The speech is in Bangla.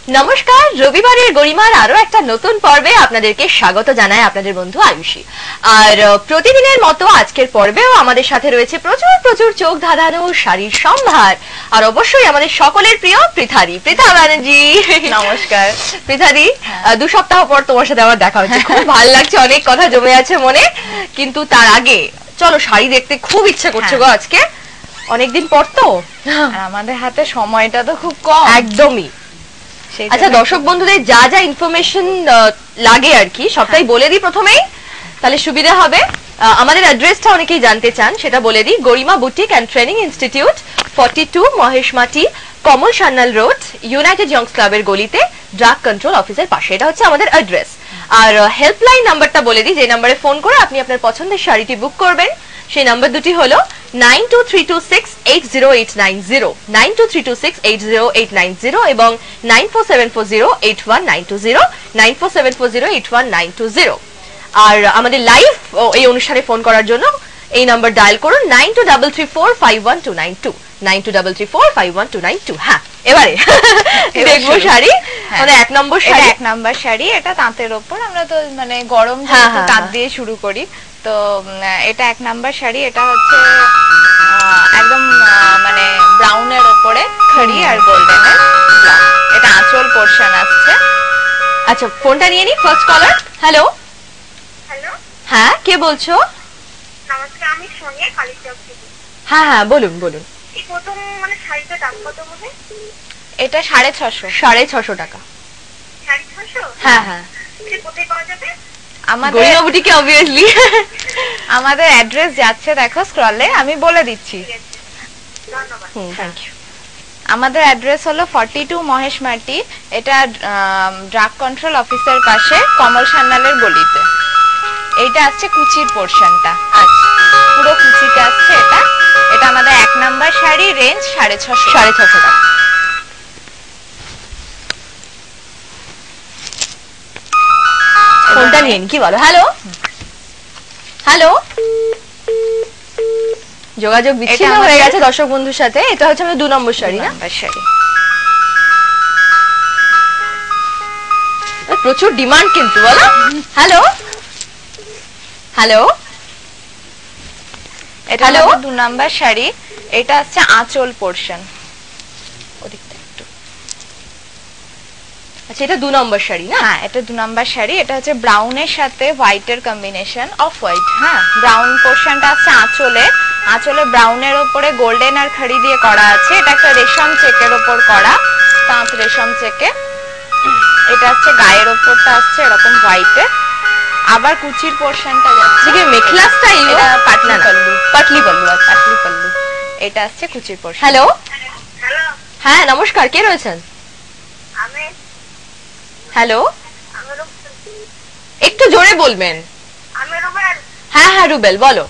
নমস্কার, রবিবারের গরিমার আরো একটা নতুন পর্বে আপনাদেরকে স্বাগত জানায় আপনাদের বন্ধু আয়ুষী। আর প্রতিদিনের মতো আজকের পর্বেও আমাদের সাথে রয়েছে প্রচুর প্রচুর চোখ ধাঁধানো শাড়ির সম্ভার, আর অবশ্যই আমাদের সকলের প্রিয় পৃথাদি। পৃথা ব্যানার্জি, নমস্কার। পৃথাদি, 2 সপ্তাহ পর তোমার সাথে আমার দেখা হচ্ছে, খুব ভালো লাগছে, অনেক কথা জমে আছে মনে। কিন্তু তার আগে চলো, শাড়ি দেখতে খুব ইচ্ছে করছে গো আজকে, অনেকদিন পর তো। আমাদের হাতে সময়টা তো খুব কম। একদমই। আচ্ছা, দর্শক বন্ধুদের যা যা ইনফরমেশন লাগে আর কি সবটাই বলে দিই প্রথমেই, তাহলে সুবিধা হবে। আমাদের অ্যাড্রেসটা অনেকেই জানতে চান, সেটা বলে দিই। Garima boutique and training institute, 42 Maheshmati, Kamal Sanyal road, united youngs ক্লাবের গলিতে, ড্রাগ কন্ট্রোল অফিসের পাশে। এটা হচ্ছে আমাদের অ্যাড্রেস। আর হেল্পলাইন নাম্বারটা বলে দিই, যে নাম্বারে ফোন করে আপনি আপনার পছন্দের শাড়িটি বুক করবেন। সেই নাম্বার দুটি হলো 9232680890, 9232680890 এবং 9474081920, 9474081920। আর আমাদের লাইভ এই অনুষ্ঠানে ফোন করার জন্য এই নাম্বার ডায়াল করুন 9233451292, 9233451292। হ্যাঁ, এবারে দেখবো শাড়ি, মানে 1 নম্বর শাড়ি। 1 নম্বর শাড়ি, এটা তাঁতের ওপর। আমরা তো মানে গরম তাঁত দিয়ে শুরু করি, তো এটা 1 নম্বর শাড়ি। এটা হচ্ছে একদম মানে ব্রাউনের ওপরে খড়ি আর গোল্ডেনের। এটা আঁচল পোরশন আসছে। আচ্ছা, ফোনটা নিয়ে নি। ফার্স্ট কলার। হ্যালো। হ্যালো, হ্যাঁ, কে বলছো? নমস্কার, আমি সোনিয়া, কালীচক থেকে। হ্যাঁ হ্যাঁ, বলুন বলুন। এই প্রথম মানে শাড়িটার দাম কত হবে? এটা 650। 650 টাকা। 650? হ্যাঁ হ্যাঁ। এটা কোথায় পাওয়া যাবে? আমাদের গরিমা বুটিকে অবভিয়াসলি। আমাদের অ্যাড্রেস যাচ্ছে দেখো স্ক্রলে, আমি বলে দিচ্ছি। ঠিক আছে, ধন্যবাদ। Thank you. আমাদের অ্যাড্রেস হলো 42 মহেশমাটি, এটা ড্রাগ কন্ট্রোল অফিসের পাশে, কমল সান্যালের গলিতে। এইটা আসছে কুচির পোরশনটা। আচ্ছা, পুরো কুচিটা আসছে এটা। এটা আমাদের 1 নম্বর শাড়ি, রেঞ্জ 650 টাকা। ফোনটা নিয়ে নি, কি বলো? Hello hello. যোগাযোগ বিচ্ছিন্ন হয়ে গেছে দর্শক বন্ধুর সাথে। এটা হচ্ছে আমাদের 2 নম্বর শাড়ি না? শাড়ি। প্রচুর ডিমান্ড কিন্তু, বলো। Hello hello. এটা হলো 2 নম্বর শাড়ি। এটা হচ্ছে আঁচল পোরশন। ওদিকটা একটু। আচ্ছা, এটা 2 নম্বর শাড়ি না? হ্যাঁ, এটা 2 নম্বর শাড়ি। এটা হচ্ছে ব্রাউনের সাথে হোয়াইটের কম্বিনেশন, অফ হোয়াইট। হ্যাঁ, ব্রাউন পোরশনটা আছে আঁচলে। আঁচলে ব্রাউনের উপরে গোল্ডেন আর খড়ি দিয়ে করা আছে। এটা একটা রেশম চেকের উপর করা, তাঁত রেশম চেকে। এটা হচ্ছে গায়ের উপরটা আসছে এরকম হোয়াইটে। আবার কুচির পোরশনটা যাচ্ছে কি মেখলা স্টাইল? এটা পাটলি পল্লু। পাটলি পল্লু। আচ্ছা, পাটলি পল্লু। এটা আসছে কুচির পোরশন। হ্যালো। হ্যালো, হ্যাঁ নমস্কার, কে রয়েছেন? আমি হ্যালো, আমি রুবেল। একটু জোরে বলবেন। আমি রুবেল। হ্যাঁ হ্যাঁ, রুবেল বলো।